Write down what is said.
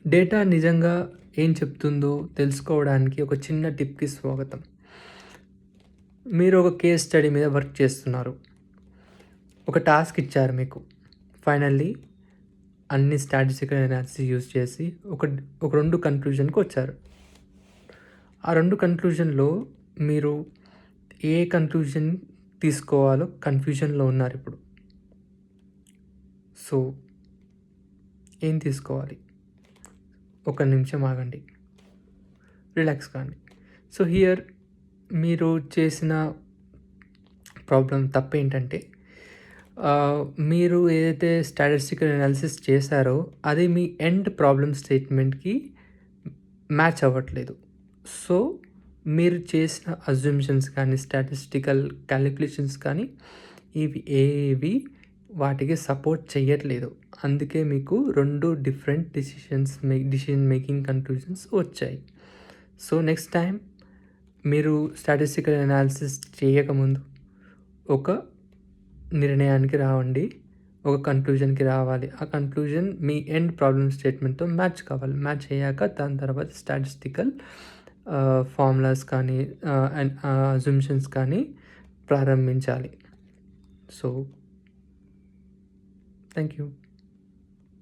Data నిజంగా ఏం చెప్తుందో తెలుసుకోవడానికి ఒక చిన్న టిప్‌కి స్వాగతం. మీరు ఒక కేస్ స్టడీ మీద వర్క్ చేస్తున్నారు. ఒక టాస్క్ ఇచ్చారు మీకు. ఫైనల్లీ అన్ని స్టాటిస్టికల్ అనాలిసిస్ యూజ్ చేసి ఒక 2 కన్క్లూజన్‌కి వచ్చారు. ఆ 2 కన్క్లూజన్‌లో మీరు ఏ కన్క్లూజన్ తీసుకోవాలో కన్‌ఫ్యూజన్‌లో ఉన్నారిప్పుడు. సో, ఏం తీసుకోవాలి? ఒక నిమిషం ఆగండి. రిలాక్స్ కాండి. సో, హియర్ మీరు చేసిన ప్రాబ్లమ్ తప్పేంటంటే మీరు ఏదైతే స్టాటిస్టికల్ అనాలిసిస్ చేశారో అది మీ ఎండ్ ప్రాబ్లమ్ స్టేట్మెంట్‌కి మ్యాచ్ అవ్వట్లేదు. సో, మీరు చేసిన అస్యూమ్షన్స్ కానీ, స్టాటిస్టికల్ క్యాలిక్యులేషన్స్ కానీ ఇవి ఏవి వాటికి సపోర్ట్ చెయ్యట్లేదు. అందుకే మీకు 2 డిఫరెంట్ డెసిషన్ మేకింగ్ కన్క్లూజన్స్ వచ్చాయి. సో, నెక్స్ట్ టైమ్ మీరు స్టాటిస్టికల్ అనాలిసిస్ చేయకముందు ఒక నిర్ణయానికి రావండి. ఒక కన్క్లూజన్‌కి రావాలి. ఆ కన్క్లూజన్ మీ ఎండ్ ప్రాబ్లమ్ స్టేట్మెంట్‌తో మ్యాచ్ కావాలి. మ్యాచ్ అయ్యాక దాని తర్వాత స్టాటిస్టికల్ ఫార్ములాస్ కానీ అండ్ అజంప్షన్స్ కానీ ప్రారంభించాలి. So, thank you.